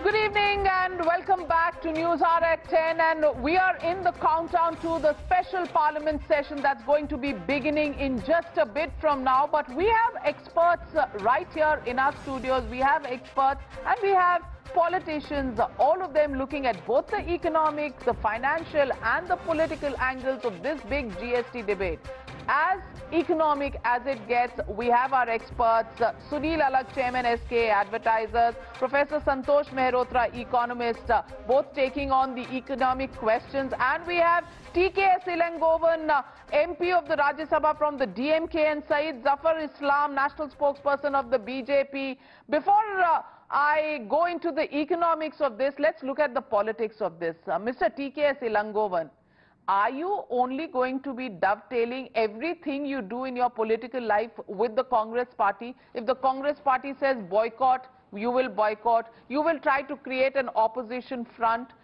Good evening and welcome back to Newshour at 10, and we are in the countdown to the special parliament session that's going to be beginning in just a bit from now. But we have experts right here in our studios. We have experts and we have politicians, all of them looking at both the economic, the financial and the political angles of this big GST debate. As economic as it gets, we have our experts, Sunil Alak, Chairman SK Advertisers, Professor Santosh Mehrotra, economist, both taking on the economic questions, and we have TKS Ilangovan, MP of the Rajya Sabha from the DMK, and Saeed Zafar Islam, national spokesperson of the BJP. Before I go into the economics of this, let's look at the politics of this. Mr. TKS Ilangovan, are you only going to be dovetailing everything you do in your political life with the Congress party? If the Congress party says boycott, you will boycott. You will try to create an opposition front.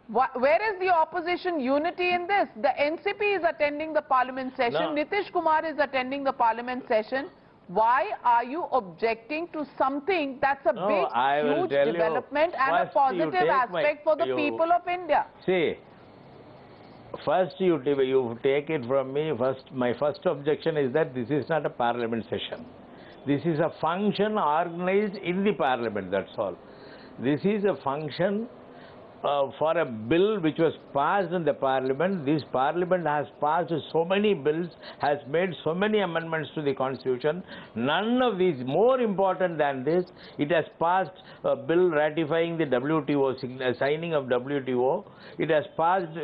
Where is the opposition unity in this? The NCP is attending the parliament session. No. Nitish Kumar is attending the parliament session. Why are you objecting to something that's a big, huge development and a positive aspect for the people of India? See, first you take it from me. My first objection is that this is not a parliament session. This is a function organized in the parliament, that's all. This is a function for a bill which was passed in the parliament. This parliament has passed so many bills, has made so many amendments to the constitution. None of these, more important than this, it has passed a bill ratifying the WTO, signing of WTO. It has passed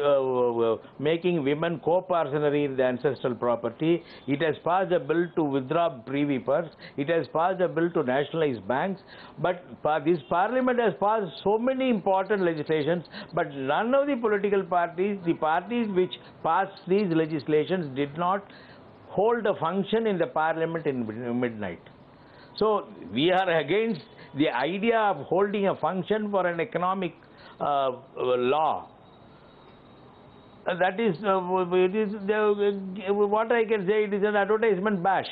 making women co-parcenary in the ancestral property. It has passed a bill to withdraw privy purse. It has passed a bill to nationalize banks. But this parliament has passed so many important legislation, but none of the political parties, the parties which passed these legislations, did not hold a function in the parliament in midnight. So we are against the idea of holding a function for an economic law. That is, what I can say, it is an advertisement bash.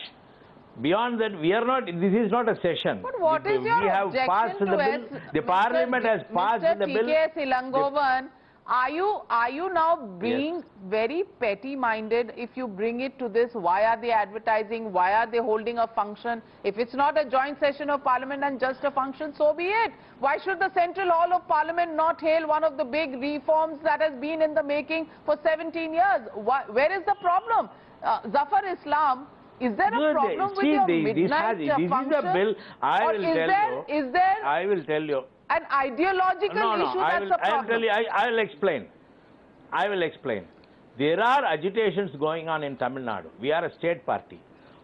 Beyond that, we are not. This is not a session. But what is your objection to it? The Parliament has passed the bill. Mr. TKS Ilangovan, are you now being very petty-minded if you bring it to this? Why are they advertising? Why are they holding a function? If it's not a joint session of Parliament and just a function, so be it. Why should the Central Hall of Parliament not hail one of the big reforms that has been in the making for 17 years? Where is the problem? Zafar Islam, is there a problem with your midnight function? This is a bill. I will tell you. An ideological issue that's a problem? I will explain. I will explain. There are agitations going on in Tamil Nadu. We are a state party.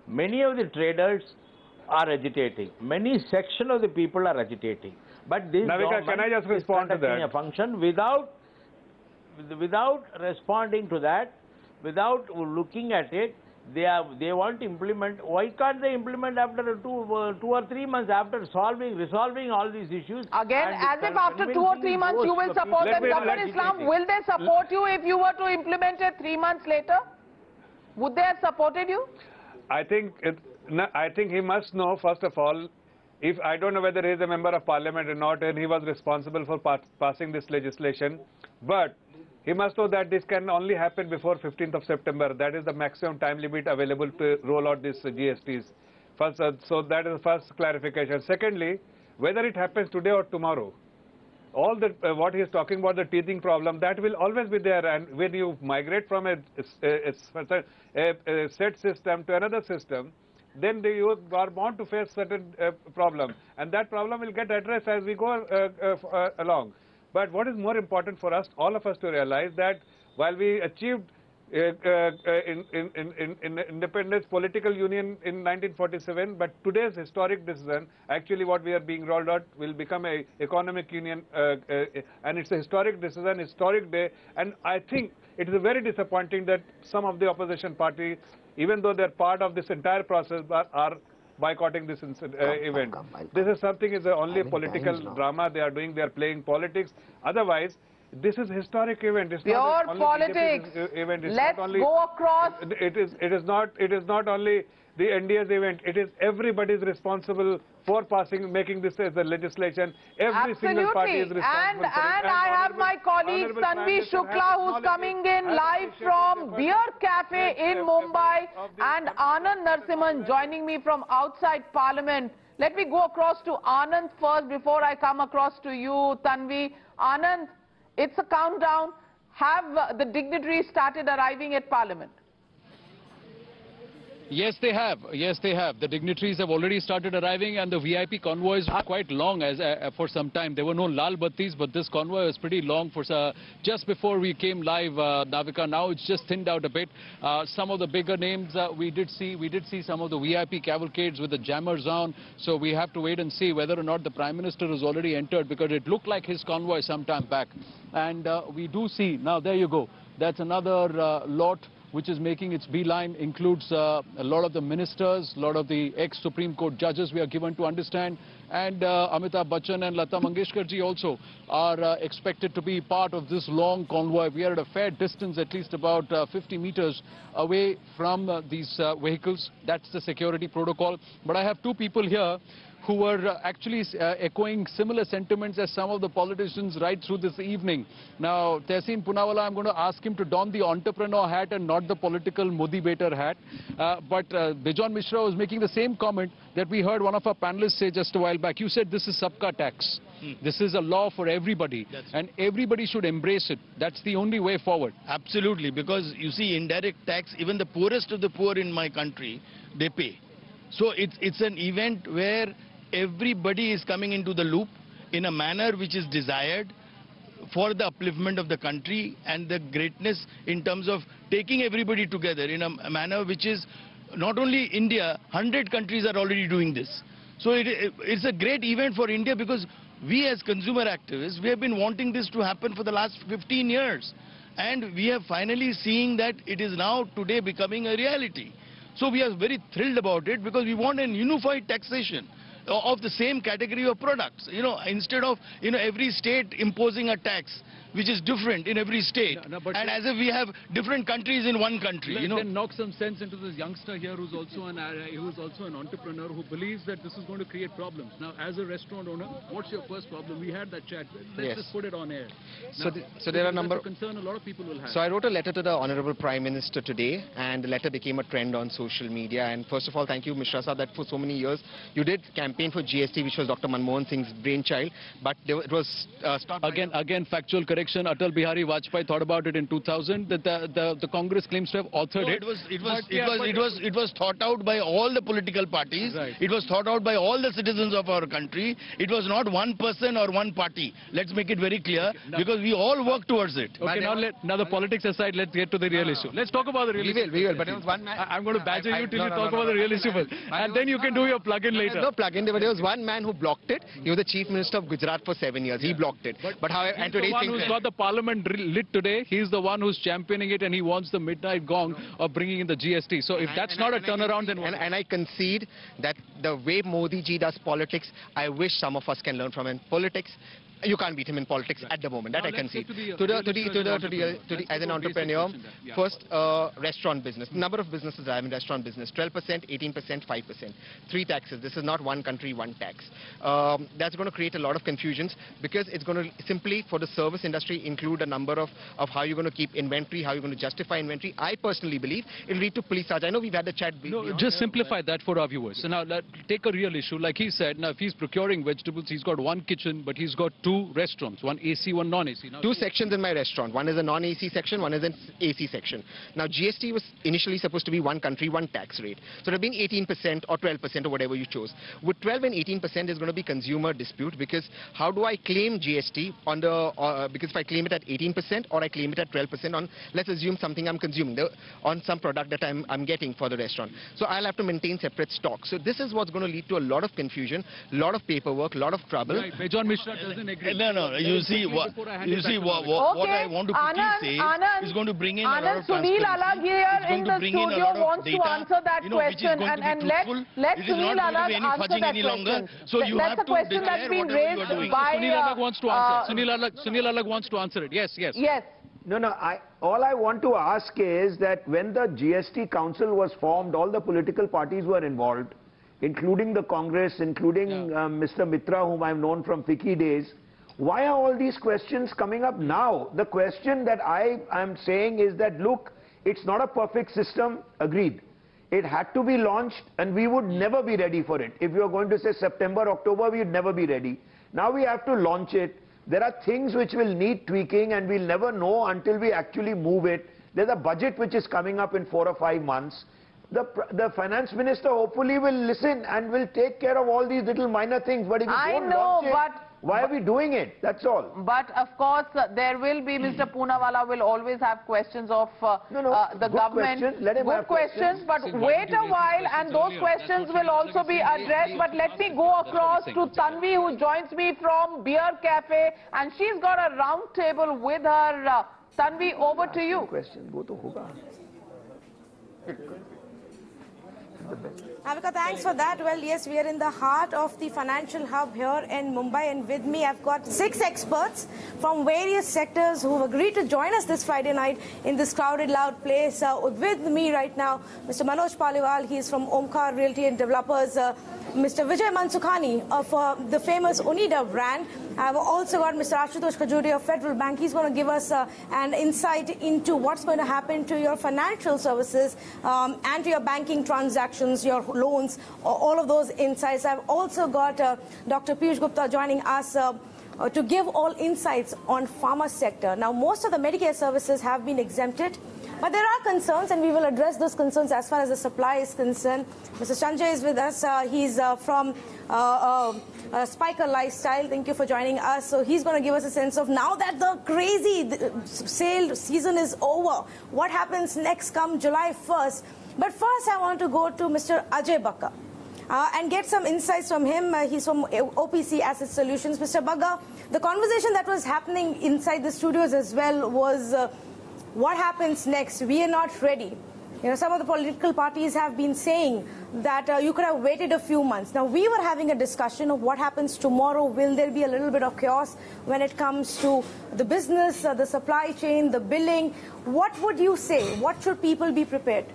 Many of the traders are agitating. Many section of the people are agitating. But this Navika, can I just respond to that? A function without responding to that, without looking at it. They want to implement. Why can't they implement after 2 or 3 months, after resolving all these issues? Again, as if after 2 or 3 months you will support them. Zafar Islam, will they support you if you were to implement it 3 months later? Would they have supported you? I think he must know, first of all, if I don't know whether he is a member of parliament or not, and he was responsible for passing this legislation, but he must know that this can only happen before 15th of September. That is the maximum time limit available to roll out these GSTs. First, so that is the first clarification. Secondly, whether it happens today or tomorrow, all that what he is talking about, the teething problem, that will always be there. And when you migrate from a set system to another system, then you are bound to face certain problem, and that problem will get addressed as we go along. But what is more important for us, all of us, to realize that while we achieved independence, political union in 1947, but today's historic decision, actually what we are being rolled out, will become a economic union, and it's a historic decision, historic day. And I think it is very disappointing that some of the opposition parties, even though they're part of this entire process, are boycotting this event. This is something, is only a political drama they are doing. They are playing politics. Otherwise, this is a historic event. It's pure not only politics. Event. It's Let's not only, go across. It is not only the NDA's event. It is everybody's responsible for making this as a legislation. Every single party is responsible for it. And I have my colleague Tanvi Shukla, who's coming in live from Beer Cafe in Mumbai, and Anand Narsimhan joining me from outside Parliament. Let me go across to Anand first before I come across to you, Tanvi. Anand, it's a countdown. Have the dignitaries started arriving at Parliament? Yes, they have. Yes, they have. The dignitaries have already started arriving, and the VIP convoys are quite long for some time. There were no Lal Battis, but this convoy was pretty long for just before we came live, Navika. Now it's just thinned out a bit. Some of the bigger names we did see some of the VIP cavalcades with the jammers on. So we have to wait and see whether or not the Prime Minister has already entered, because it looked like his convoy some time back. And we do see, now there you go, that's another lot which is making its beeline, includes a lot of the ministers, a lot of the ex-Supreme Court judges, we are given to understand, and Amitabh Bachchan and Lata Mangeshkar ji also are expected to be part of this long convoy. We are at a fair distance, at least about 50 meters away from these vehicles. That's the security protocol. But I have two people here who were actually echoing similar sentiments as some of the politicians right through this evening. Now, Tehseen Poonawalla, I'm going to ask him to don the entrepreneur hat and not the political Modi baiter hat. But Bijon Mishra was making the same comment that we heard one of our panelists say just a while back. You said this is Sabka tax. This is a law for everybody, and everybody should embrace it. That's the only way forward. Absolutely, because you see, indirect tax, even the poorest of the poor in my country, they pay. So it's an event where everybody is coming into the loop in a manner which is desired for the upliftment of the country and the greatness in terms of taking everybody together in a manner which is not only India, 100 countries are already doing this. So it's a great event for India, because we as consumer activists, we have been wanting this to happen for the last 15 years. And we are finally seeing that it is now today becoming a reality. So we are very thrilled about it, because we want a unified taxation of the same category of products, instead of, every state imposing a tax which is different in every state, and as if we have different countries in one country, Then knock some sense into this youngster here who's also an entrepreneur who believes that this is going to create problems. Now, as a restaurant owner, what's your first problem? We had that chat. Let's just put it on air. Now, so there are a number of concern a lot of people will have. So I wrote a letter to the Honorable Prime Minister today, and the letter became a trend on social media. And first of all, thank you, Mishra Saab, that for so many years you did campaign for GST, which was Dr. Manmohan Singh's brainchild, but it was stopped. Again, factual correction. Atal Bihari Vajpayee thought about it in 2000. That the Congress claims to have authored it. It was thought out by all the political parties. Right. It was thought out by all the citizens of our country. It was not one person or one party. Let's make it very clear, because we all work towards it. Okay, now the politics aside, let's get to the real issue. Let's talk about the real issue. We will. But there was one man. I'm going to badger you till you talk about the real issue, and then you can do your plug-in later. No plug-in. But there was one man who blocked it. He was the Chief Minister of Gujarat for 7 years. He blocked it. But how? And today, the one who's got the Parliament lit today. He's the one who's championing it, and he wants the midnight gong of bringing in the GST. So if that's not a turnaround, then what? And I concede that the way Modi ji does politics, I wish some of us can learn from him. Politics, you can't beat him in politics at the moment. That I concede. As an entrepreneur, first, restaurant business. Number of businesses I have in restaurant business: 12%, 18%, 5%. 3 taxes. This is not one country, one tax. That's going to create a lot of confusions, because it's going to simply, for the service industry, include a number of how you're going to keep inventory, how you're going to justify inventory. I personally believe it'll lead to police charge. I know we've had the chat. No, just simplify that for our viewers. So now, take a real issue. Like he said, now if he's procuring vegetables, he's got one kitchen, but he's got 2 restaurants, one AC, one non-AC. 2 sections in my restaurant. One is a non-AC section, one is an AC section. Now, GST was initially supposed to be one country, one tax rate. So it would have been 18% or 12% or whatever you chose. With 12 and 18% is going to be consumer dispute, because how do I claim GST on the, because if I claim it at 18% or I claim it at 12% on, let's assume something I'm consuming, on some product that I'm getting for the restaurant. So I'll have to maintain separate stock. So this is what's going to lead to a lot of confusion, a lot of paperwork, a lot of trouble. Right, Bijon Mishra doesn't agree. No. You see what I want to quickly say is going to bring in a lot of Sunil Alag here in the studio wants to answer that question, and let Sunil Alag answer that question. So you that's a question that's been raised by Sunil Alag wants to answer. Sunil Alag wants to answer it. Yes. Yes. No. All I want to ask is that when the GST Council was formed, all the political parties were involved, including the Congress, including Mr. Mitra, whom I've known from FICCI days. Why are all these questions coming up now? The question that I am saying is that, look, it's not a perfect system, agreed. It had to be launched and we would never be ready for it. If you are going to say September, October, we would never be ready. Now we have to launch it. There are things which will need tweaking and we'll never know until we actually move it. There's a budget which is coming up in 4 or 5 months. The finance minister hopefully will listen and will take care of all these little minor things. But if you don't launch it, why are we doing it? That's all. But of course, there will be, Mr. Poonawalla will always have questions of the government. Good questions, but wait a while and those questions will also be addressed. But let me go across to Tanvi, who joins me from Beer Cafe, and she's got a round table with her. Tanvi, over to you. Sabka, thanks for that. Well, yes, we are in the heart of the financial hub here in Mumbai, and with me I've got 6 experts from various sectors who have agreed to join us this Friday night in this crowded, loud place. With me right now, Mr. Manoj Paliwal, he is from Omkar Realty and Developers. Mr. Vijay Mansukhani of the famous Onida brand. I've also got Mr. Ashutosh Kajuri of Federal Bank. He's going to give us an insight into what's going to happen to your financial services and to your banking transactions, your loans, all of those insights. I've also got Dr. Piyush Gupta joining us to give all insights on pharma sector. Now, most of the Medicare services have been exempted, but there are concerns, and we will address those concerns as far as the supply is concerned. Mr. Sanjay is with us. He's from Spiker Lifestyle. Thank you for joining us. So he's going to give us a sense of, now that the crazy sale season is over, what happens next come July 1st. But first, I want to go to Mr. Ajay Bakka and get some insights from him. He's from OPC Asset Solutions. Mr. Bakka, the conversation that was happening inside the studios as well was what happens next? We are not ready. You know, some of the political parties have been saying that you could have waited a few months. Now, we were having a discussion of what happens tomorrow. Will there be a little bit of chaos when it comes to the business, the supply chain, the billing? What would you say? What should people be prepared?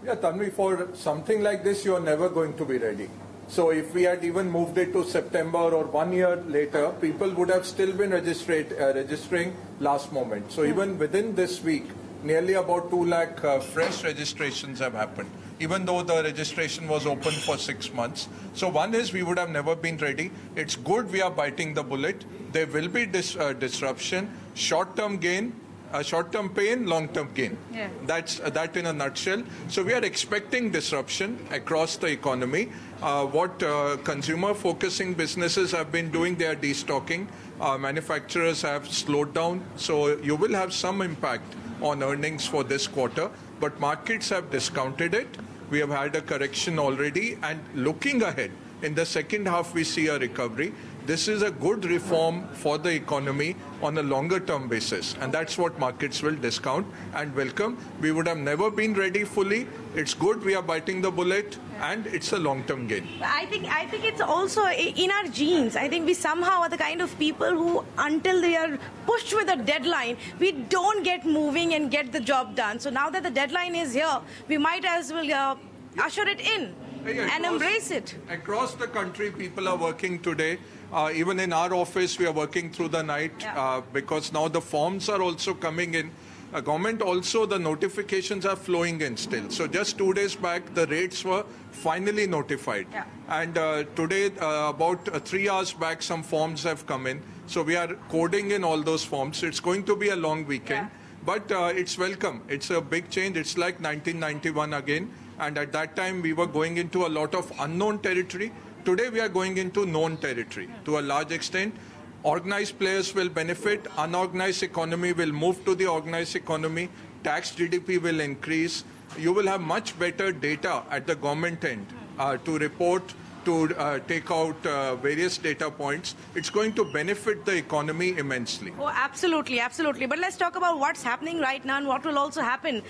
Yeah, Tanvi, for something like this, you are never going to be ready. So if we had even moved it to September or 1 year later, people would have still been registering last moment. So even within this week, nearly about 2 lakh fresh registrations have happened, even though the registration was open for 6 months. So one is, we would have never been ready. It's good we are biting the bullet. There will be disruption, short-term gain, short-term pain, long-term gain. Yeah. That's that in a nutshell. So we are expecting disruption across the economy. What consumer-focusing businesses have been doing, they are destocking. Manufacturers have slowed down. So you will have some impact on earnings for this quarter. But markets have discounted it. We have had a correction already. And looking ahead, in the second half, we see a recovery. This is a good reform for the economy on a longer term basis, and that's what markets will discount and welcome. We would have never been ready fully. It's good we are biting the bullet, and it's a long term gain. I think it's also in our genes. I think we somehow are the kind of people who, until they are pushed with a deadline, we don't get moving and get the job done. So now that the deadline is here, we might as well usher it in and embrace it. Across the country, people are working today. Even in our office, we are working through the night because now the forms are also coming in. Government also, the notifications are flowing in still. So just 2 days back, the rates were finally notified. Yeah. And today, about 3 hours back, some forms have come in. So we are coding in all those forms. It's going to be a long weekend, but it's welcome. It's a big change. It's like 1991 again. And at that time, we were going into a lot of unknown territory. Today, we are going into known territory to a large extent. Organized players will benefit. Unorganized economy will move to the organized economy. Tax GDP will increase. You will have much better data at the government end to report, to take out various data points. It's going to benefit the economy immensely. Oh, absolutely, absolutely. But let's talk about what's happening right now and what will also happen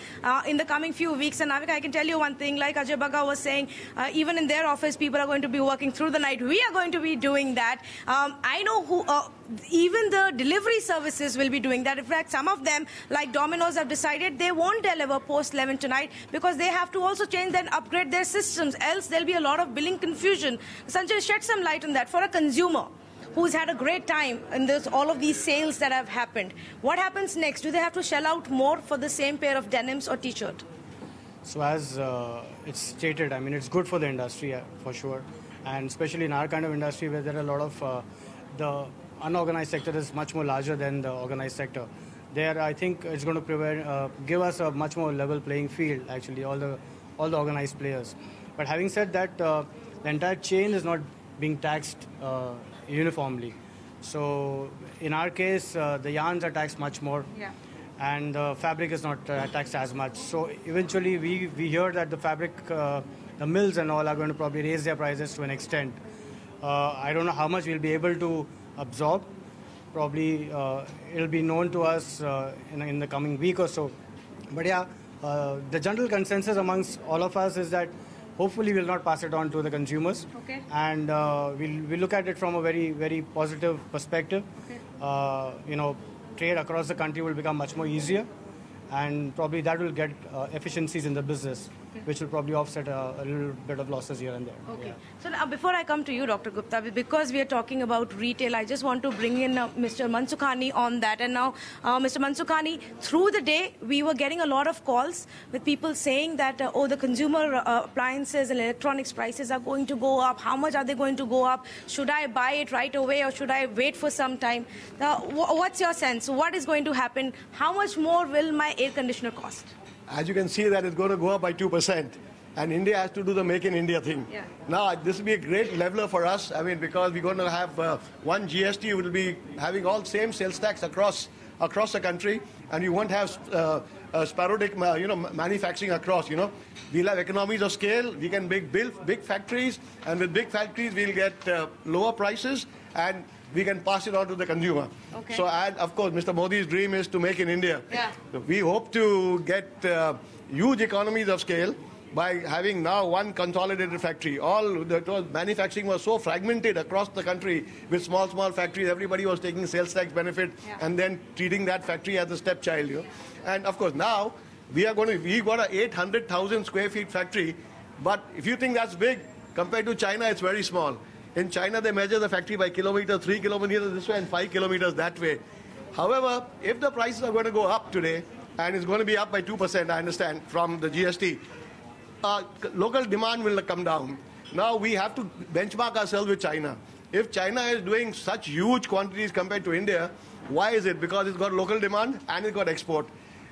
in the coming few weeks. And Navika, I can tell you one thing, like Ajay Bakka was saying, even in their office, people are going to be working through the night. We are going to be doing that. I know even the delivery services will be doing that. In fact, some of them, like Domino's, have decided they won't deliver post 11 tonight because they have to also change and upgrade their systems. Else, there'll be a lot of billing confusion. Sanjay, shed some light on that. For a consumer who's had a great time in all of these sales that have happened, what happens next? Do they have to shell out more for the same pair of denims or t-shirt? So as it's stated, I mean, it's good for the industry for sure. And especially in our kind of industry where there are a lot of the unorganized sector is much more larger than the organized sector. There, I think it's going to give us a much more level playing field, actually, all the organized players. But having said that, the entire chain is not being taxed uniformly. So in our case, the yarns are taxed much more. Yeah. And the fabric is not taxed as much. So eventually we hear that the fabric, the mills and all are going to probably raise their prices to an extent. I don't know how much we'll be able to absorb. Probably it'll be known to us in the coming week or so. But yeah, the general consensus amongst all of us is that hopefully we'll not pass it on to the consumers. Okay. And we'll look at it from a very, very positive perspective. Okay. You know, trade across the country will become much more easier, and probably that will get efficiencies in the business, which will probably offset a little bit of losses here and there. Okay. Yeah. So now, before I come to you, Dr. Gupta, because we are talking about retail, I just want to bring in Mr. Mansukhani on that. And now, Mr. Mansukhani, through the day, we were getting a lot of calls with people saying that, oh, the consumer appliances and electronics prices are going to go up. How much are they going to go up? Should I buy it right away or should I wait for some time? Now, what's your sense? What is going to happen? How much more will my air conditioner cost? As you can see that it's going to go up by 2%. And India has to do the Make in India thing. Yeah. Now, this will be a great leveler for us. I mean, because we're going to have one GST, will be having all same sales tax across the country. And you won't have sporadic, manufacturing across, We'll have economies of scale. We can build big factories. And with big factories, we'll get lower prices. And we can pass it on to the consumer. Okay. So, and of course, Mr. Modi's dream is to make in India. Yeah. We hope to get huge economies of scale by having now one consolidated factory. All the manufacturing was so fragmented across the country with small factories. Everybody was taking sales tax benefit and then treating that factory as a stepchild. And of course, now we got a 800,000 square feet factory. But if you think that's big, compared to China, it's very small. In China, they measure the factory by kilometers, 3 kilometers this way and 5 kilometers that way. However, if the prices are going to go up today, and it's going to be up by 2%, I understand, from the GST, local demand will come down. Now we have to benchmark ourselves with China. If China is doing such huge quantities compared to India, why is it? Because it's got local demand and it's got export.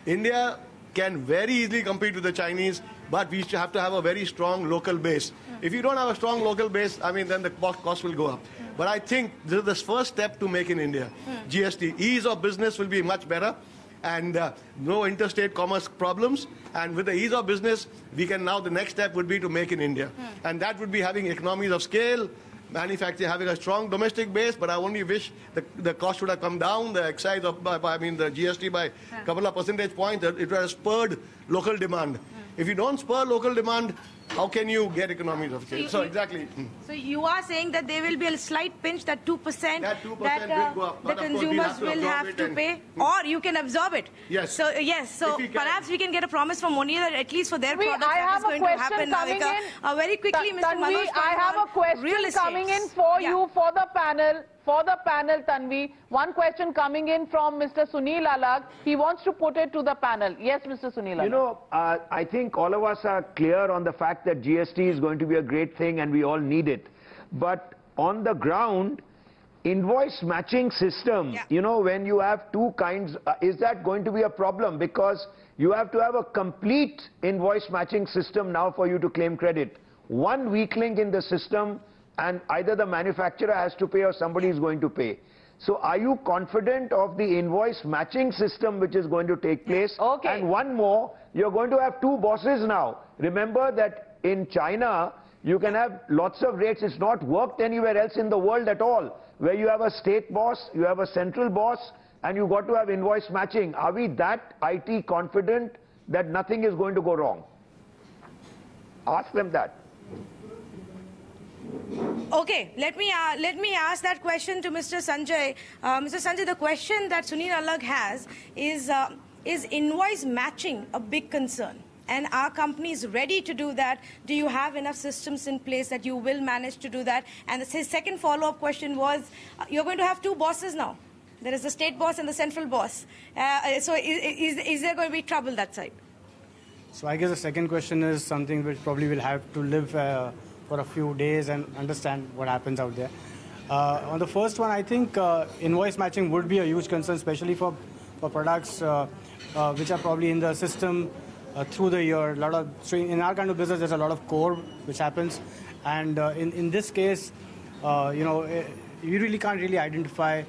India can very easily compete with the Chinese, but we have to have a very strong local base. If you don't have a strong local base, I mean, then the cost will go up. But I think this is the first step to Make in India. GST, ease of business will be much better, and no interstate commerce problems. And with the ease of business, we can now, the next step would be to Make in India. And that would be having economies of scale, manufacturing, having a strong domestic base, but I only wish the cost would have come down, the excise the GST by a couple of percentage points. It would have spurred local demand. If you don't spur local demand, how can you get economies of scale? So exactly. So you are saying that there will be a slight pinch, that 2%, that 2% will go up. the consumers will have to pay, or you can absorb it. Yes. So yes, so perhaps we can get a promise from Moni that at least for their products that is going to happen. Very quickly, Mr. Manoj, I have a question coming in for you for the panel. For the panel, Tanvi, one question coming in from Mr. Sunil Alag. He wants to put it to the panel. Yes, Mr. Sunil Alag. I think all of us are clear on the fact that GST is going to be a great thing and we all need it. But on the ground, invoice matching system, when you have two kinds, is that going to be a problem? Because you have to have a complete invoice matching system now for you to claim credit. One weak link in the system, and either the manufacturer has to pay or somebody is going to pay. So are you confident of the invoice matching system which is going to take place? Okay. And one more, you're going to have two bosses now. Remember that in China, you can have lots of rates. It's not worked anywhere else in the world at all, where you have a state boss, you have a central boss, and you've got to have invoice matching. Are we that IT confident that nothing is going to go wrong? Ask them that. Okay, let me ask that question to Mr. Sanjay. Mr. Sanjay, the question that Sunil Alagh has is invoice matching a big concern? And our company is ready to do that. Do you have enough systems in place that you will manage to do that? And his second follow-up question was, you're going to have two bosses now. There is the state boss and the central boss. So is there going to be trouble that side? So I guess the second question is something which probably will have to live for a few days and understand what happens out there. On the first one, I think invoice matching would be a huge concern, especially for products which are probably in the system through the year. In our kind of business, there's a lot of core which happens, and in this case, you really can't really identify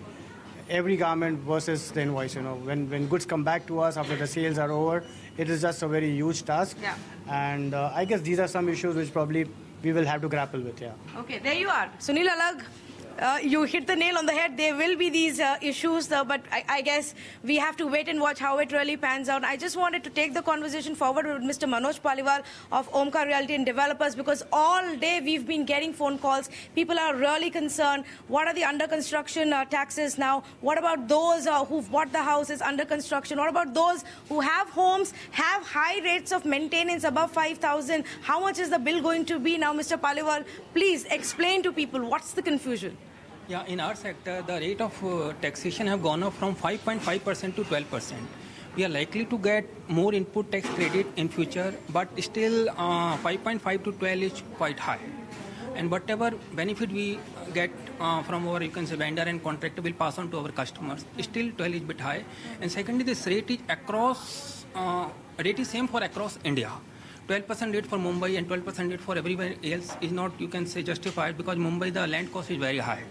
every garment versus the invoice. When goods come back to us after the sales are over, it is just a very huge task. Yeah. And I guess these are some issues which probably we will have to grapple with. Yeah. Okay, there you are, Sunil Alagh. You hit the nail on the head. There will be these issues, but I guess we have to wait and watch how it really pans out. I just wanted to take the conversation forward with Mr. Manoj Paliwal of Omkar Realty and Developers, because all day we've been getting phone calls. People are really concerned. What are the under construction taxes now? What about those who've bought the houses under construction? What about those who have homes, have high rates of maintenance above 5,000? How much is the bill going to be now, Mr. Paliwal? Please explain to people what's the confusion. Yeah, in our sector, the rate of taxation have gone up from 5.5% to 12%. We are likely to get more input tax credit in future, but still 5.5 to 12 is quite high. And whatever benefit we get from our, vendor and contractor will pass on to our customers. Still 12 is a bit high. And secondly, this rate is rate is same for across India. 12% rate for Mumbai and 12% rate for everywhere else is not, justified, because Mumbai, the land cost is very high.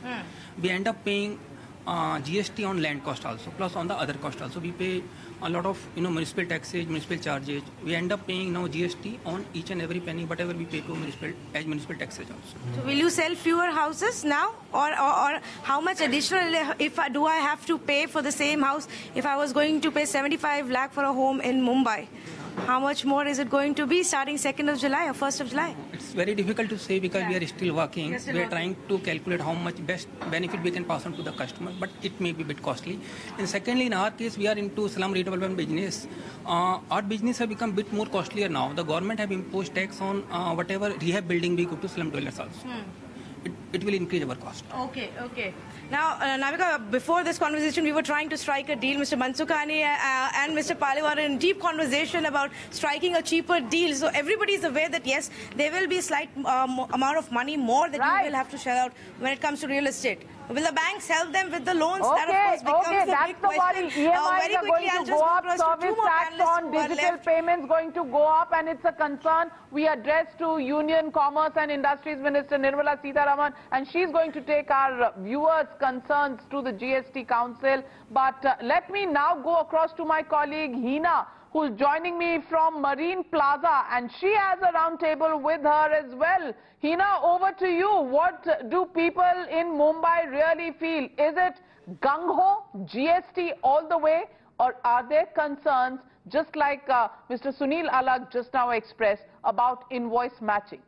We end up paying GST on land cost also, plus on the other cost also. We pay a lot of municipal taxes, municipal charges. We end up paying now GST on each and every penny, whatever we pay to municipal taxes also. So will you sell fewer houses now, or how much additional do I have to pay for the same house? If I was going to pay 75 lakh for a home in Mumbai, how much more is it going to be starting 2nd of July or 1st of July? It's very difficult to say, because we are still working. We are trying to calculate how much best benefit we can pass on to the customer, but it may be a bit costly. And secondly, in our case, we are into slum redevelopment business. Our business has become a bit more costlier now. The government have imposed tax on whatever rehab building we go to slum dwellers also. It will increase our cost. Okay. Now, Navika, before this conversation, we were trying to strike a deal. Mr. Mansukani and Mr. Paliwal are in deep conversation about striking a cheaper deal. So everybody is aware that, yes, there will be a slight amount of money more that you will have to shell out when it comes to real estate. Will the banks help them with the loans? That, of course, becomes the big question. EMIs are going to go up, service tax on digital payments going to go up, and it's a concern we addressed to Union, Commerce and Industries Minister Nirmala Sitharaman, and she's going to take our viewers' concerns to the GST Council. But let me now go across to my colleague Hina, who's joining me from Marine Plaza, and she has a round table with her as well. Hina, over to you. What do people in Mumbai really feel? Is it gung-ho, GST all the way, or are there concerns, just like Mr. Sunil Alagh just now expressed, about invoice matching?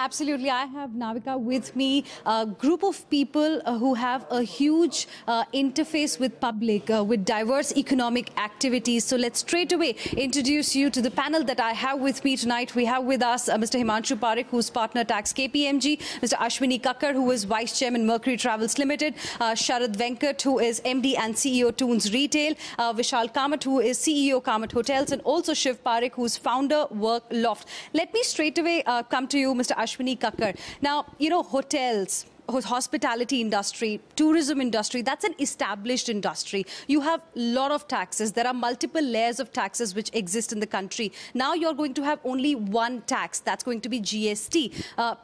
Absolutely. I have, Navika, with me a group of people who have a huge interface with public, with diverse economic activities. So let's straight away introduce you to the panel that I have with me tonight. We have with us Mr. Himanshu Parekh, who's partner tax KPMG, Mr. Ashwini Kakkar, who is vice chairman Mercury Travels Limited, Sharad Venkat, who is MD and CEO Toons Retail, Vishal Kamath, who is CEO Kamath Hotels, and also Shiv Parekh, who's founder Work Loft. Let me straight away come to you, Mr. Ashwini Kakkar. Now, hotels, hospitality industry, tourism industry, that's an established industry. You have a lot of taxes. There are multiple layers of taxes which exist in the country. Now you're going to have only one tax. That's going to be GST.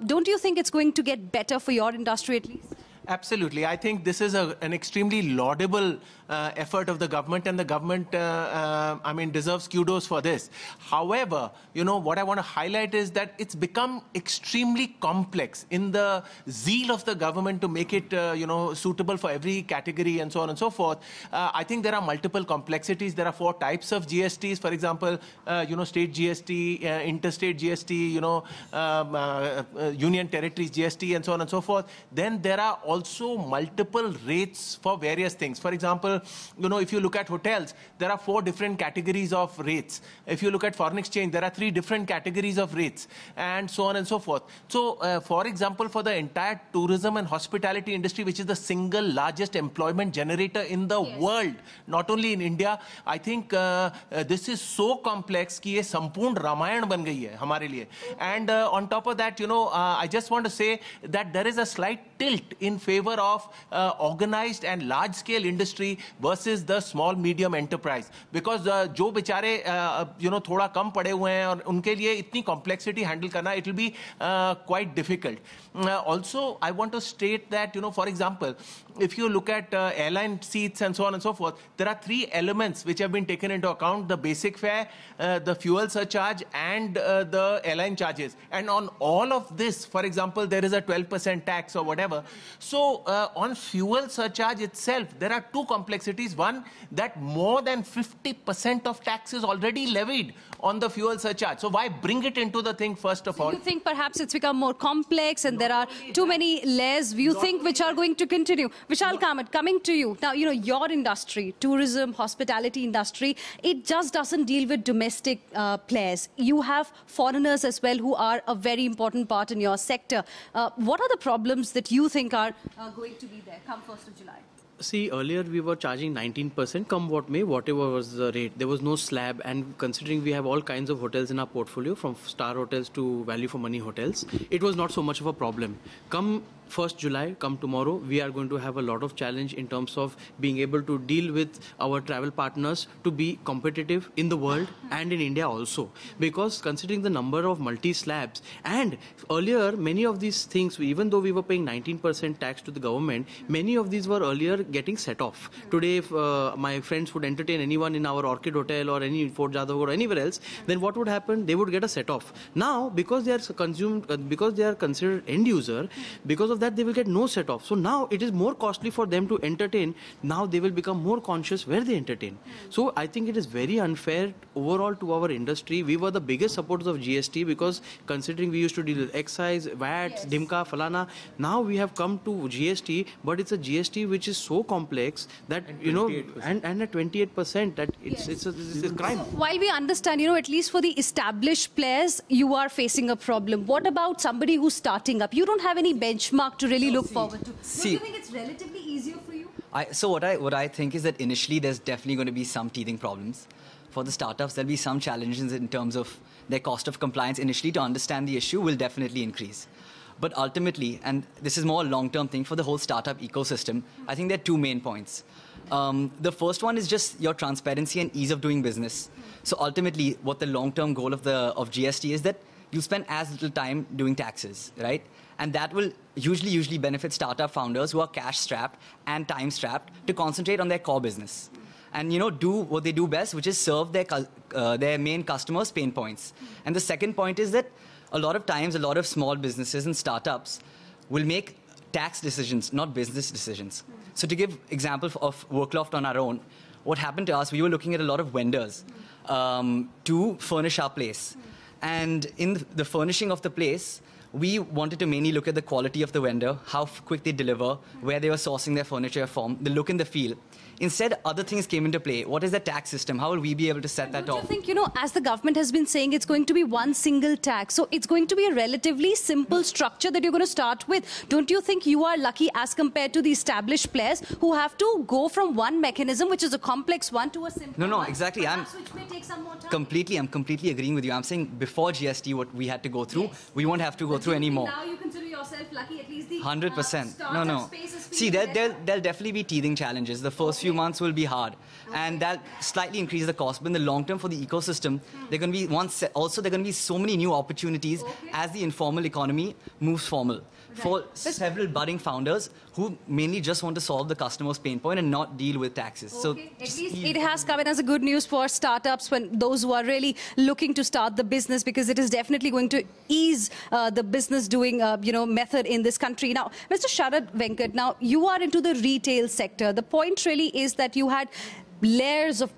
Don't you think it's going to get better for your industry at least? Absolutely. I think this is an extremely laudable effort of the government, and the government, deserves kudos for this. However, what I want to highlight is that it's become extremely complex in the zeal of the government to make it, suitable for every category and so on and so forth. I think there are multiple complexities. There are 4 types of GSTs, for example, state GST, interstate GST, union territories GST, and so on and so forth. Then there are also multiple rates for various things. For example, if you look at hotels, there are 4 different categories of rates. If you look at foreign exchange, there are 3 different categories of rates, and so on and so forth. So, for example, for the entire tourism and hospitality industry, which is the single largest employment generator in the world, not only in India, I think this is so complex कि ये संपूर्ण रामायण बन गई है हमारे लिए. And on top of that, I just want to say that there is a slight tilt in favor of organized and large-scale industry versus the small-medium enterprise. Because जो बेचारे थोड़ा कम पड़े हुए हैं और उनके लिए इतनी complexity handle करना, it will be quite difficult. Also, I want to state that, for example, if you look at airline seats and so on and so forth, there are 3 elements which have been taken into account: the basic fare, the fuel surcharge, and the airline charges. And on all of this, for example, there is a 12% tax or whatever. So on fuel surcharge itself, there are 2 complexities. One, that more than 50% of tax is already levied on the fuel surcharge. So why bring it into the thing first of all? You think perhaps it's become more complex and there are too many layers, you think, which are going to continue? Vishal Kamath, coming to you. Now, your industry, tourism, hospitality industry, it just doesn't deal with domestic players. You have foreigners as well who are a very important part in your sector. What are the problems that you think are going to be there come 1st of July? See, earlier we were charging 19%, come what may, whatever was the rate. There was no slab, and considering we have all kinds of hotels in our portfolio, from star hotels to value for money hotels, it was not so much of a problem. Come 1st July, come tomorrow, we are going to have a lot of challenge in terms of being able to deal with our travel partners to be competitive in the world and in India also. Because considering the number of multi-slabs, and earlier many of these things, even though we were paying 19% tax to the government, many of these were earlier getting set off. Today, if my friends would entertain anyone in our Orchid Hotel or any Fort Jadhav or anywhere else, then what would happen? They would get a set off. Now, because they are consumed, because they are considered end user, because of that they will get no set off. So now it is more costly for them to entertain. Now they will become more conscious where they entertain. So I think it is very unfair overall to our industry. We were the biggest supporters of GST because considering we used to deal with excise, VAT, Dimka, Falana, now we have come to GST, but it's a GST which is so complex that, and at 28%, that it's a crime. While we understand, at least for the established players, you are facing a problem. What about somebody who's starting up? You don't have any benchmark to really look forward to. Do you think it's relatively easier for you? So what I think is that initially there's definitely going to be some teething problems. For the startups, there'll be some challenges in terms of their cost of compliance initially to understand the issue will definitely increase. But ultimately, and this is more a long-term thing for the whole startup ecosystem, I think there are 2 main points. The first one is just your transparency and ease of doing business. So ultimately, what the long-term goal of GST is that you spend as little time doing taxes, right? And that will usually benefit startup founders who are cash-strapped and time-strapped to concentrate on their core business. And do what they do best, which is serve their main customers' pain points. And the second point is that a lot of times, a lot of small businesses and startups will make tax decisions, not business decisions. So to give example of Workloft on our own, what happened to us, we were looking at a lot of vendors to furnish our place. And in the furnishing of the place, we wanted to mainly look at the quality of the vendor, how quick they deliver, where they were sourcing their furniture from, the look and the feel. Instead, other things came into play. What is the tax system? How will we be able to set that off? I think, as the government has been saying, it's going to be one single tax. So it's going to be a relatively simple structure that you're going to start with. Don't you think you are lucky as compared to the established players who have to go from one mechanism, which is a complex one, to a simple one? No, exactly. Which may take some more time. I'm completely agreeing with you. I'm saying before GST, what we had to go through, we won't have to go through anymore. Now you consider yourself lucky, at least the 100%. No. See, there'll definitely be teething challenges. The first few months will be hard, and that'll slightly increase the cost. But in the long term, for the ecosystem, there are going to be also there are going to be so many new opportunities as the informal economy moves formal. For several budding founders who mainly just want to solve the customer's pain point and not deal with taxes. So at least it has come in as a good news for startups, when those who are really looking to start the business, because it is definitely going to ease the business doing method in this country. Now, Mr. Sharad Venkat, now you are into the retail sector. The point really is that you had layers of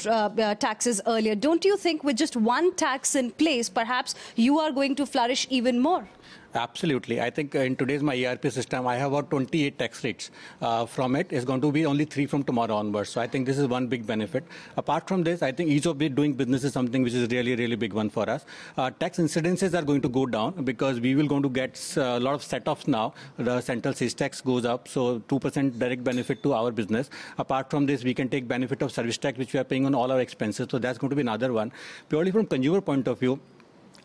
taxes earlier. Don't you think with just one tax in place, perhaps you are going to flourish even more? Absolutely. I think in today's my ERP system, I have about 28 tax rates. From it, it's going to be only 3 from tomorrow onwards. So I think this is one big benefit. Apart from this, I think ease of doing business is something which is really, really big one for us. Tax incidences are going to go down because we will going to get a lot of set-offs now. The central sales tax goes up, so 2% direct benefit to our business. Apart from this, we can take benefit of service tax, which we are paying on all our expenses. So that's going to be another one. Purely from consumer point of view,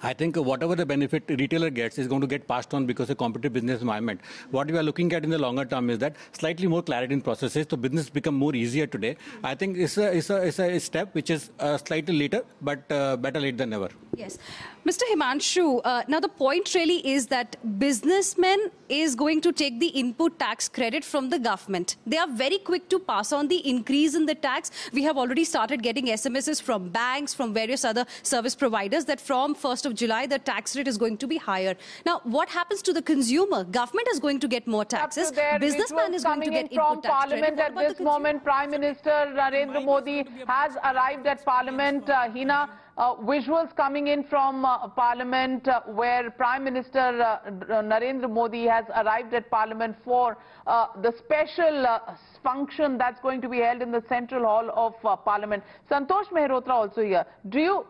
I think whatever the benefit retailer gets is going to get passed on because of competitive business environment. What we are looking at in the longer term is that slightly more clarity in processes, so business become more easier today. I think it's a step which is slightly later, but better late than never. Yes. Mr. Himanshu, now the point really is that businessmen is going to take the input tax credit from the government. They are very quick to pass on the increase in the tax. We have already started getting SMSs from banks, from various other service providers that from 1st of July, the tax rate is going to be higher. Now, what happens to the consumer? Government is going to get more taxes. Businessman is going to get input tax Parliament credit. at this moment, Prime Minister Narendra Modi has arrived at Parliament. Hina, visuals coming in from Parliament where Prime Minister Narendra Modi has arrived at Parliament for the special function that's going to be held in the Central Hall of Parliament. Santosh Mehrotra also here. Do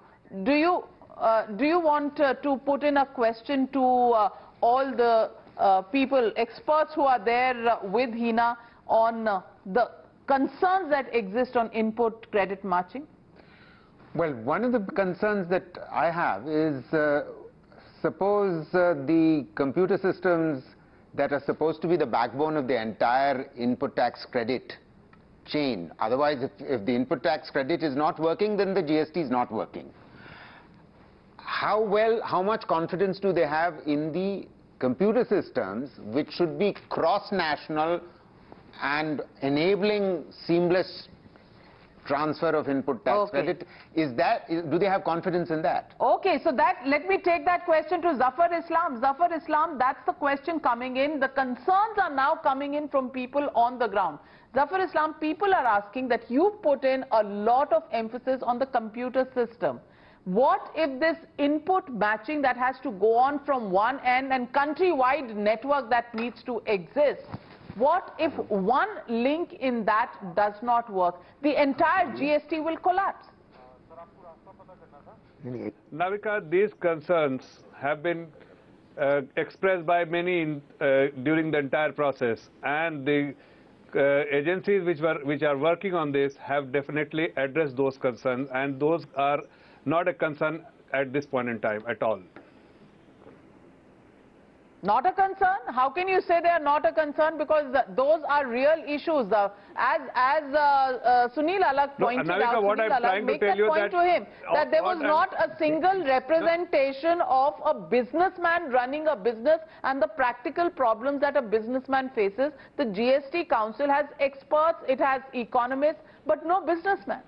you want to put in a question to all the people, experts who are there with Hina on the concerns that exist on input credit matching? Well, one of the concerns that I have is, suppose the computer systems that are supposed to be the backbone of the entire input tax credit chain. Otherwise, if the input tax credit is not working, then the GST is not working. How much confidence do they have in the computer systems, which should be cross-national and enabling seamless transfer of input tax credit? Do they have confidence in that? Okay, so let me take that question to Zafar Islam. Zafar Islam, that's the question coming in. The concerns are now coming in from people on the ground. Zafar Islam, people are asking that you put in a lot of emphasis on the computer system. What if this input matching that has to go on from one end and countrywide network that needs to exist? What if one link in that does not work? The entire GST will collapse. Navika, these concerns have been expressed by many during the entire process, and the agencies which are working on this have definitely addressed those concerns, and those are not a concern at this point in time at all. Not a concern? How can you say they are not a concern? Because those are real issues. As Sunil Alak pointed out, what I'm trying to tell you that there was not a single representation of a businessman running a business and the practical problems that a businessman faces. The GST Council has experts, it has economists, but no businessman.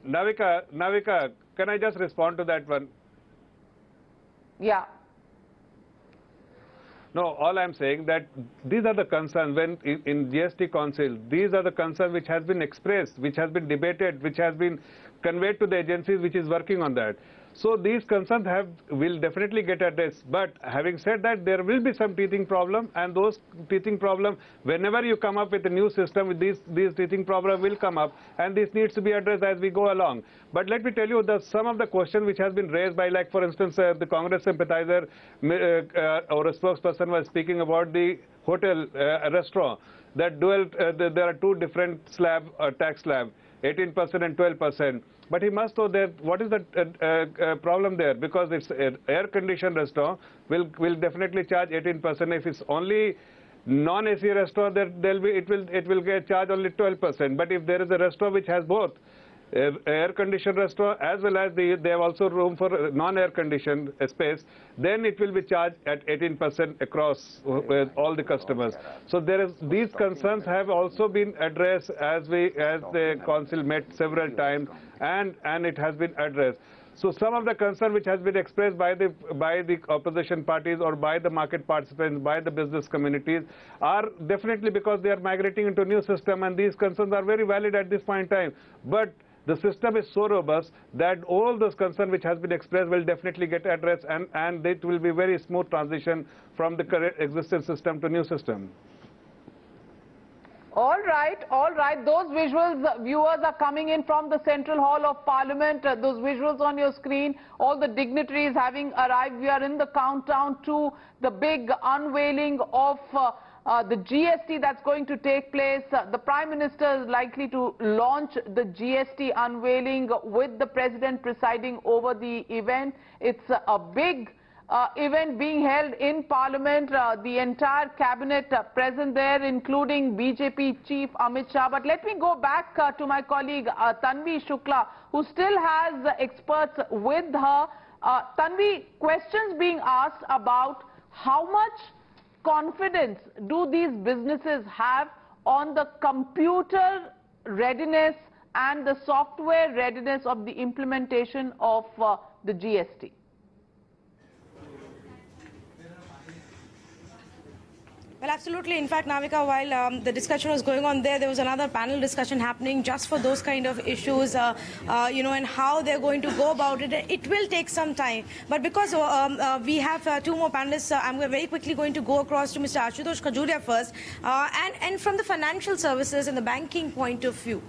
Navika, can I just respond to that one? Yeah. No, all I'm saying that these are the concerns when in GST Council, these are the concerns which has been expressed, which has been debated, which has been conveyed to the agencies which is working on that. So these concerns will definitely get addressed. But having said that, there will be some teething problem, and those teething problem, whenever you come up with a new system, these teething problem will come up, and this needs to be addressed as we go along. But let me tell you that some of the questions which has been raised by, like for instance, the Congress sympathizer or a spokesperson was speaking about the hotel restaurant, that there are two different tax slab, 18% and 12%. But he must know that what is the problem there, because it's an air-conditioned restaurant will definitely charge 18%. If it's only non-AC restaurant, it will get charged only 12%. But if there is a restaurant which has both air-conditioned restaurant as well as they have also room for non-air-conditioned space, then it will be charged at 18% across with all the customers. So these concerns have also been addressed as the council met several times, and it has been addressed. So some of the concern which has been expressed by the opposition parties or by the market participants, by the business communities, are definitely because they are migrating into a new system, and these concerns are very valid at this point in time. But the system is so robust that all those concerns which has been expressed will definitely get addressed, and it will be very smooth transition from the current existing system to new system. All right. Those visuals, viewers, are coming in from the Central Hall of Parliament. Those visuals on your screen, all the dignitaries having arrived. We are in the countdown to the big unveiling of the GST that's going to take place. The Prime Minister is likely to launch the GST unveiling with the President presiding over the event. It's a big event being held in Parliament. The entire cabinet present there, including BJP Chief Amit Shah. But let me go back to my colleague Tanvi Shukla, who still has experts with her. Tanvi, questions being asked about how much confidence do these businesses have on the computer readiness and the software readiness of the implementation of the GST? Well, absolutely. In fact, Navika, while the discussion was going on there was another panel discussion happening just for those kind of issues, and how they're going to go about it. It will take some time. But because we have two more panelists, I'm very quickly going to go across to Mr. Ashutosh Khajuria first. And from the financial services and the banking point of view,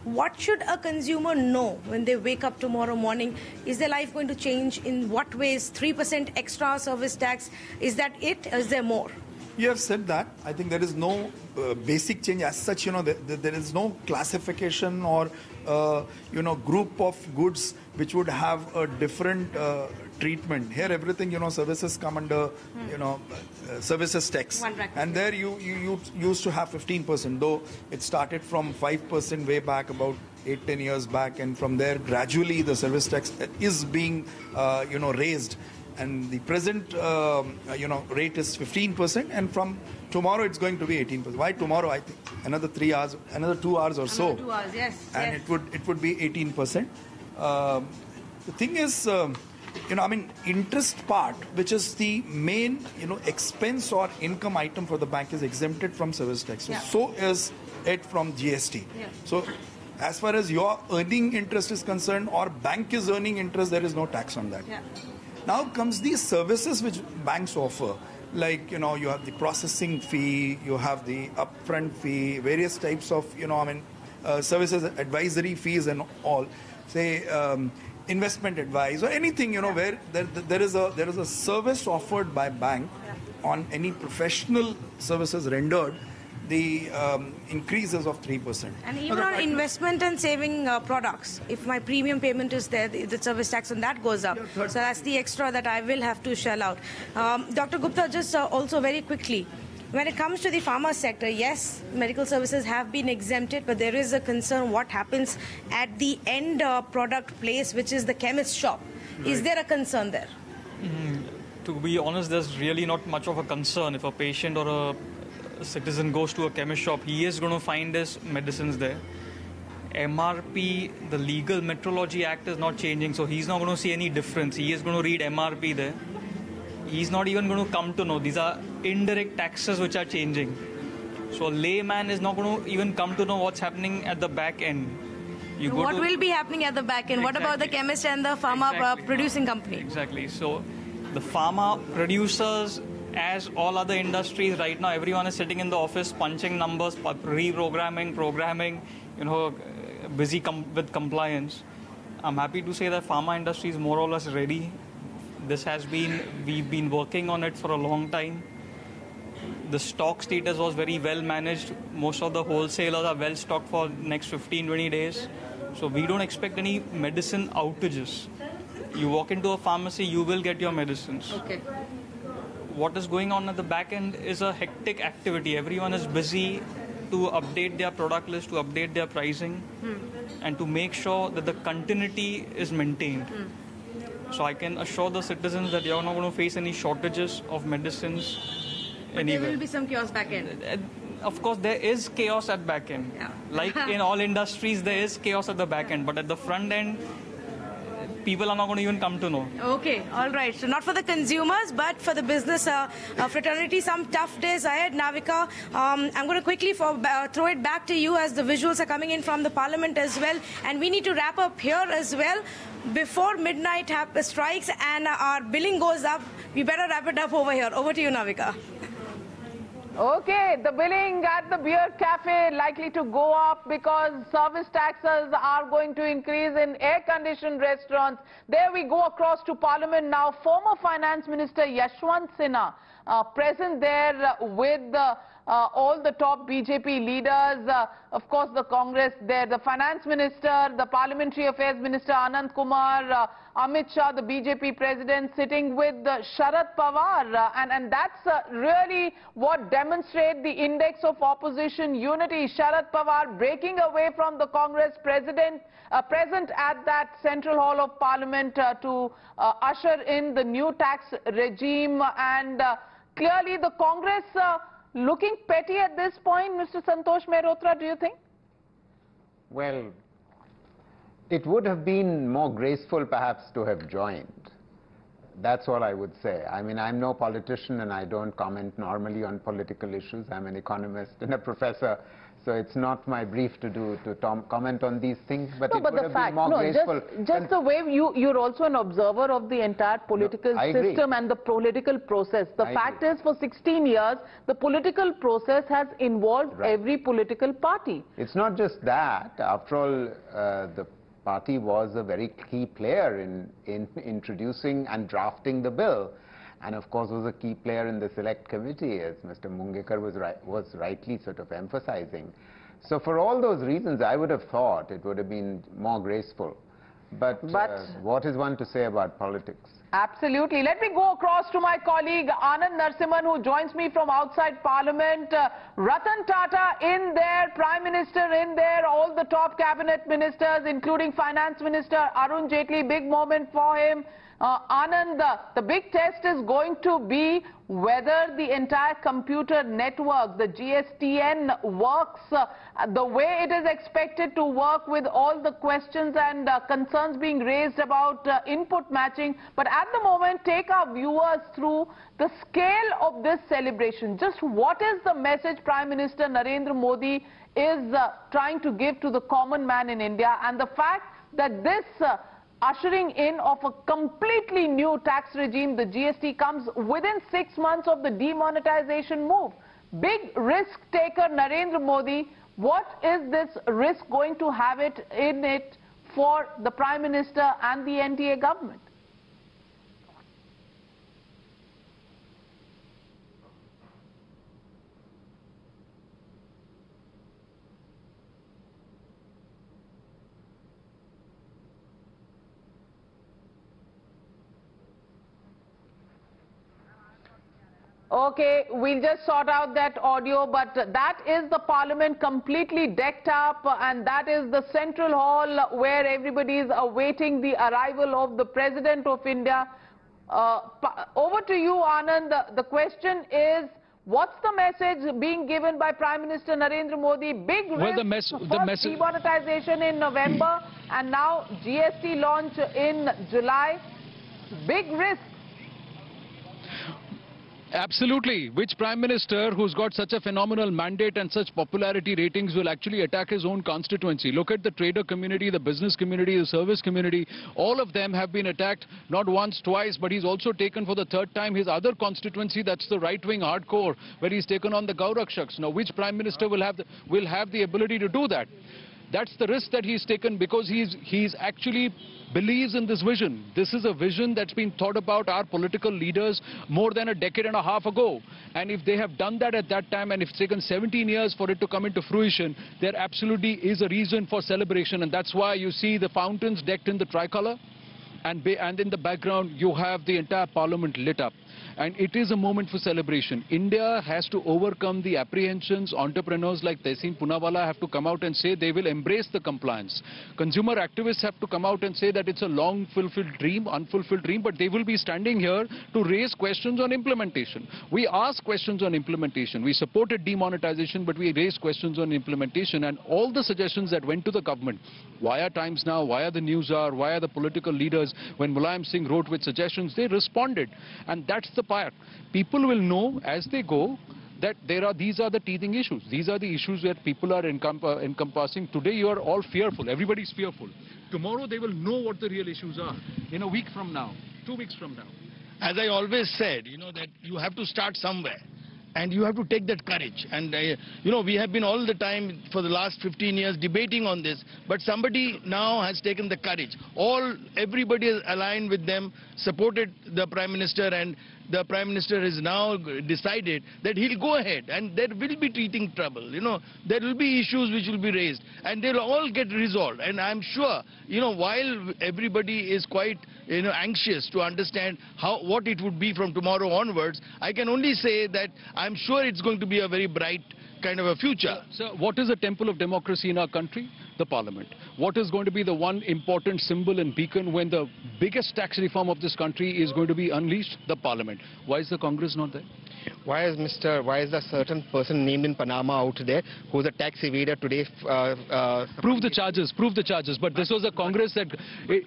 what should a consumer know when they wake up tomorrow morning? Is their life going to change? In what ways? 3% extra service tax, is that it? Is there more? You have said that. I think there is no basic change as such. There is no classification or group of goods which would have a different treatment. Here, everything services come under services tax, and there you used to have 15%, though it started from 5% way back about 8-10 years back, and from there gradually the service tax is being raised. And the present, rate is 15%, and from tomorrow it's going to be 18%. Why tomorrow? I think another 3 hours, another 2 hours or so. 2 hours, yes. And yes. it would be 18%. The thing is, interest part, which is the main, expense or income item for the bank, is exempted from service tax. So is it from GST. Yeah. So as far as your earning interest is concerned, or bank is earning interest, there is no tax on that. Yeah. Now comes the services which banks offer, like, you have the processing fee, you have the upfront fee, various types of, services, advisory fees and all, say, investment advice or anything, where there is a service offered by bank on any professional services rendered, the increases of 3%. And even on investment and saving products, if my premium payment is there, the service tax on that goes up. So that's the extra that I will have to shell out. Dr. Gupta, just also very quickly, when it comes to the pharma sector, yes, medical services have been exempted, but there is a concern what happens at the end product place, which is the chemist shop. Right. Is there a concern there? To be honest, there's really not much of a concern. If a patient or a citizen goes to a chemist shop, he is going to find his medicines there. MRP, the Legal Metrology Act, is not changing, so he's not going to see any difference. He is going to read MRP there. He's not even going to come to know. These are indirect taxes which are changing. So a layman is not going to even come to know what's happening at the back end. What will be happening at the back end? Exactly. What about the chemist and the pharma producing company? Exactly. So the pharma producers, as all other industries right now, everyone is sitting in the office punching numbers, reprogramming, programming, busy with compliance. I'm happy to say that pharma industry is more or less ready. We've been working on it for a long time. The stock status was very well managed. Most of the wholesalers are well stocked for next 15-20 days. So we don't expect any medicine outages. You walk into a pharmacy, you will get your medicines. Okay. What is going on at the back end is a hectic activity. Everyone is busy to update their product list, to update their pricing, and to make sure that the continuity is maintained. So I can assure the citizens that you're not going to face any shortages of medicines anywhere. There will be some chaos back end. Of course, there is chaos at back end. Yeah. Like in all industries, there is chaos at the back end. But at the front end, people are not going to even come to know. Okay, all right. So not for the consumers, but for the business fraternity. Some tough days ahead, Navika. I'm going to quickly throw it back to you as the visuals are coming in from the parliament as well. And we need to wrap up here as well. Before midnight strikes and our billing goes up, we better wrap it up over here. Over to you, Navika. Okay, the billing at the beer cafe likely to go up because service taxes are going to increase in air-conditioned restaurants. There we go across to Parliament now. Former Finance Minister Yashwant Sinha present there with all the top BJP leaders, of course the Congress there, the Finance Minister, the Parliamentary Affairs Minister Anand Kumar, Amit Shah, the BJP President, sitting with Sharad Pawar, and that's really what demonstrates the index of opposition unity. Sharad Pawar breaking away from the Congress President, present at that Central Hall of Parliament to usher in the new tax regime, and clearly the Congress looking petty at this point. Mr. Santosh Mehrotra, do you think? Well, it would have been more graceful perhaps to have joined. That's all I would say. I mean, I'm no politician and I don't comment normally on political issues. I'm an economist and a professor, so it's not my brief to comment on these things, but no, it but would the have fact, been more graceful. Just the way you're also an observer of the entire political system and the political process. The fact is, for 16 years, the political process has involved every political party. It's not just that. After all, the party was a very key player in introducing and drafting the bill, and of course was a key player in the select committee, as Mr. Mungekar was rightly sort of emphasizing. So for all those reasons, I would have thought it would have been more graceful. But what is one to say about politics? Absolutely. Let me go across to my colleague Anand Narsimhan, who joins me from outside Parliament. Ratan Tata in there, Prime Minister in there, all the top cabinet ministers, including Finance Minister Arun Jaitley. Big moment for him. Anand, the big test is going to be whether the entire computer network, the GSTN, works the way it is expected to work, with all the questions and concerns being raised about input matching. But at the moment, take our viewers through the scale of this celebration. Just what is the message Prime Minister Narendra Modi is trying to give to the common man in India, and the fact that this ushering in of a completely new tax regime, the GST, comes within 6 months of the demonetization move. Big risk taker Narendra Modi. What is this risk going to have in it for the Prime Minister and the NDA government? Okay, we'll just sort out that audio, but that is the Parliament completely decked up, and that is the Central Hall where everybody is awaiting the arrival of the President of India. Over to you, Anand. The question is, what's the message being given by Prime Minister Narendra Modi? Big risk, first demonetization in November, and now GST launch in July. Big risk. Absolutely. Which Prime Minister who's got such a phenomenal mandate and such popularity ratings will actually attack his own constituency? Look at the trader community, the business community, the service community. All of them have been attacked, not once, twice, but he's also taken for the third time his other constituency, that's the right-wing hardcore, where he's taken on the Gaurakshaks. Now, which Prime Minister will have the ability to do that? That's the risk that he's taken, because he's actually believes in this vision. This is a vision that's been thought about our political leaders more than a decade and a half ago. And if they have done that at that time, and if it's taken 17 years for it to come into fruition, there absolutely is a reason for celebration. And that's why you see the fountains decked in the tricolor. And in the background, you have the entire parliament lit up. And it is a moment for celebration. India has to overcome the apprehensions. Entrepreneurs like Tehseen Poonawalla have to come out and say they will embrace the compliance. Consumer activists have to come out and say that it's a long fulfilled dream, unfulfilled dream, but they will be standing here to raise questions on implementation. We asked questions on implementation. We supported demonetization, but we raised questions on implementation. And all the suggestions that went to the government, via Times Now, via the Newshour, via the political leaders, when Mulayam Singh wrote with suggestions, they responded. And that's the part. People will know as they go that these are the teething issues. These are the issues that people are encompassing. Today you are all fearful. Everybody's fearful. Tomorrow they will know what the real issues are. In a week from now, 2 weeks from now. As I always said, that you have to start somewhere. And you have to take that courage. And, we have been all the time for the last 15 years debating on this. But somebody now has taken the courage. Everybody is aligned with them, supported the Prime Minister, and the Prime Minister has now decided that he'll go ahead. And there will be teething trouble. There will be issues which will be raised. And they'll all get resolved. And I'm sure, while everybody is quite anxious to understand what it would be from tomorrow onwards, I can only say that I'm sure it's going to be a very bright kind of a future. So what is a temple of democracy in our country? The parliament. What is going to be the one important symbol and beacon when the biggest tax reform of this country is going to be unleashed? The parliament. Why is the Congress not there? Why is the certain person named in Panama out there who's a tax evader today? Prove the charges. But this was a Congress that you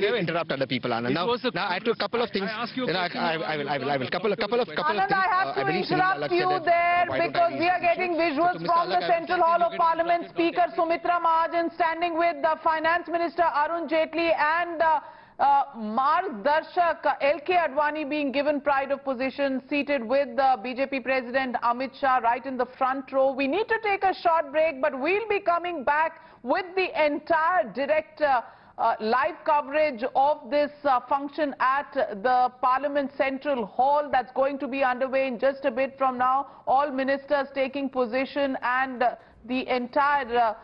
never interrupt other people, Anand. Now I have to a couple of things. I will. Couple of things. Anand, I have to interrupt you there because we are getting visuals from the Central Hall of Parliament. Speaker Sumitra Mahajan standing with the Finance Minister Arun Jaitley and Margdarshak LK Advani being given pride of position, seated with the BJP President Amit Shah right in the front row. We need to take a short break, but we'll be coming back with the entire direct live coverage of this function at the Parliament Central Hall that's going to be underway in just a bit from now. All ministers taking position and the entire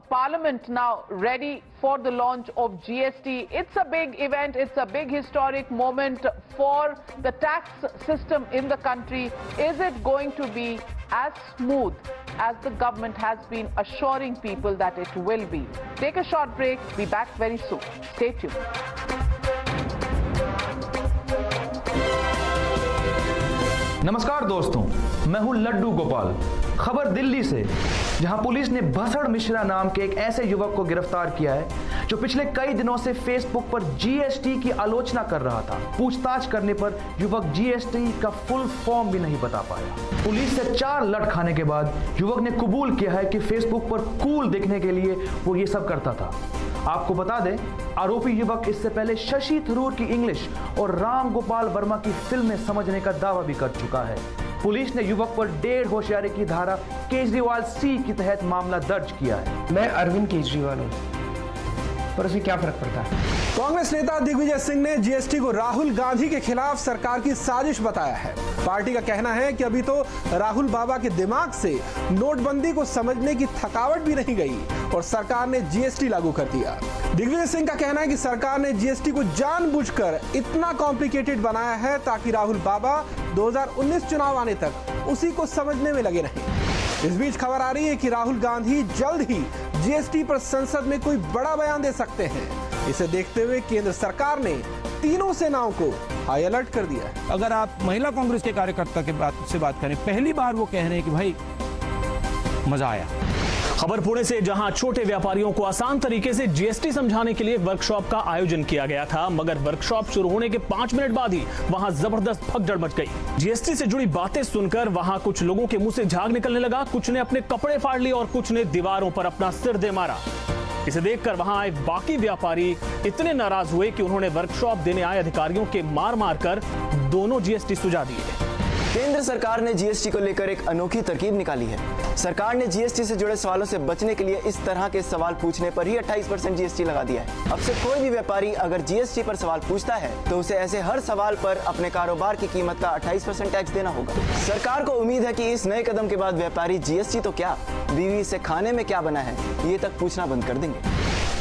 Parliament now ready for the launch of GST. It's a big event. It's a big historic moment for the tax system in the country. Is it going to be as smooth as the government has been assuring people that it will be? Take a short break. Be back very soon. Stay tuned. नमस्कार दोस्तों, मैं हूं लड्डू गोपाल। खबर दिल्ली से, जहां police ने भसड़ मिश्रा नाम के एक ऐसे युवक को गिरफ्तार किया है जो पिछले कई दिनों से फेसबुक पर जीएसटी की आलोचना कर रहा था। पूछताछ करने पर युवक जीएसटी का फुल फॉर्म भी नहीं बता पाया। पुलिस से 4 लठ खाने के बाद युवक ने कबूल किया है कि फेसबुक पर कूल दिखने के लिए वो ये सब करता था। आपको बता दें, आरोपी युवक इससे पहले शशि थरूर की इंग्लिश और राम गोपाल वर्मा की फिल्में समझने का दावा भी कर चुका है। पुलिस ने युवक पर 1.5 होशियारी की धारा केजरीवाल सी के तहत मामला दर्ज किया है। मैं अरविंद केजरीवाल हूं, पर उससे क्या फर्क पड़ता है? कांग्रेस नेता दिग्विजय सिंह ने जीएसटी को राहुल गांधी के खिलाफ सरकार की साजिश बताया है। पार्टी का कहना है कि अभी तो राहुल बाबा के दिमाग से नोटबंदी को समझने की थकावट भी नहीं गई और सरकार ने जीएसटी लागू कर दिया। दिग्विजय सिंह का कहना है कि सरकार ने जीएसटी को जानबूझकर इतना कॉम्प्लिकेटेड बनाया है ताकि राहुल बाबा 2019 चुनाव आने तक उसी को समझने में लगे रहें। इस बीच खबर आ रही है कि राहुल गांधी जल्द ही जीएसटी पर संसद में कोई बड़ा बयान दे सकते हैं। इसे देखते हुए केंद्र सरकार ने तीनों सेनाओं को हाई अलर्ट कर दिया है। अगर आप महिला कांग्रेस के कार्यकर्ता से बात करें, पहली बार वो कह रहे हैं कि भाई मजा आया। खबर पुणे से, जहां छोटे व्यापारियों को आसान तरीके से जीएसटी समझाने के लिए वर्कशॉप का आयोजन किया गया था, मगर वर्कशॉप शुरू होने के 5 मिनट बाद ही वहां जबरदस्त भगदड़ मच गई। जीएसटी से जुड़ी बातें सुनकर वहां कुछ लोगों के मुंह से झाग निकलने लगा, कुछ ने अपने कपड़े फाड़ लिए और कुछ ने दीवारों पर अपना सिर दे मारा। इसे देखकर वहां आए बाकी व्यापारी इतने नाराज हुए कि उन्होंने वर्कशॉप देने आए अधिकारियों के मार कर दोनों जीएसटी सुझा दिए। केंद्र सरकार ने जीएसटी को लेकर एक अनोखी तरकीब निकाली है। सरकार ने जीएसटी से जुड़े सवालों से बचने के लिए इस तरह के सवाल पूछने पर ही 28% जीएसटी लगा दिया है। अब से कोई भी व्यापारी अगर जीएसटी पर सवाल पूछता है तो उसे ऐसे हर सवाल पर अपने कारोबार की कीमत का 28% टैक्स देना होगा। सरकार को उम्मीद है कि इस नए कदम के बाद व्यापारी जीएसटी तो क्या, बीवी से खाने में क्या बना है, ये तक पूछना बंद कर देंगे।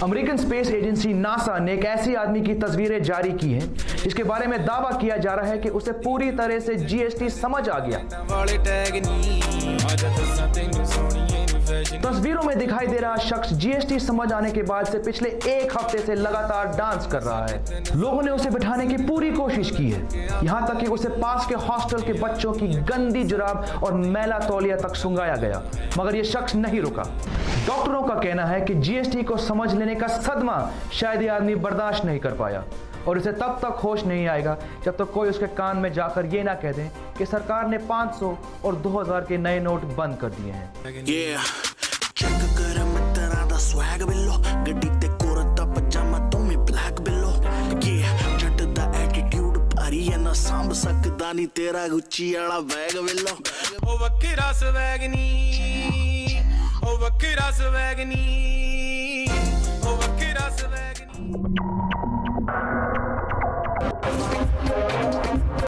अमेरिकन स्पेस एजेंसी नासा ने एक ऐसी आदमी की तस्वीरें जारी की हैं जिसके बारे में दावा किया जा रहा है कि उसे पूरी तरह से जीएसटी समझ आ गया। तस्वीरों में दिखाई दे रहा शख्स जीएसटी समझ आने के बाद से पिछले एक हफ्ते से लगातार डांस कर रहा है। लोगों ने उसे बिठाने की पूरी कोशिश की है, यहाँ तक कि उसे पास के हॉस्टल के बच्चों की गंदी जुराब और मैला तौलिया तक सुंघाया गया, मगर यह शख्स नहीं रुका। डॉक्टरों का कहना है कि जीएसटी को समझ लेने का सदमा शायद यह आदमी बर्दाश्त नहीं कर पाया और इसे तब तक होश नहीं आएगा जब तक कोई उसके कान में जाकर ये ना कह दे कि सरकार ने 500 और 2000 के नए नोट बंद कर दिए हैं। तेरा गुच्ची वाला बैग वेलो ओ वक्कीरा स्वैगनी ओ वक्कीरा स्वैगनी ओ वक्कीरा स्वैगनी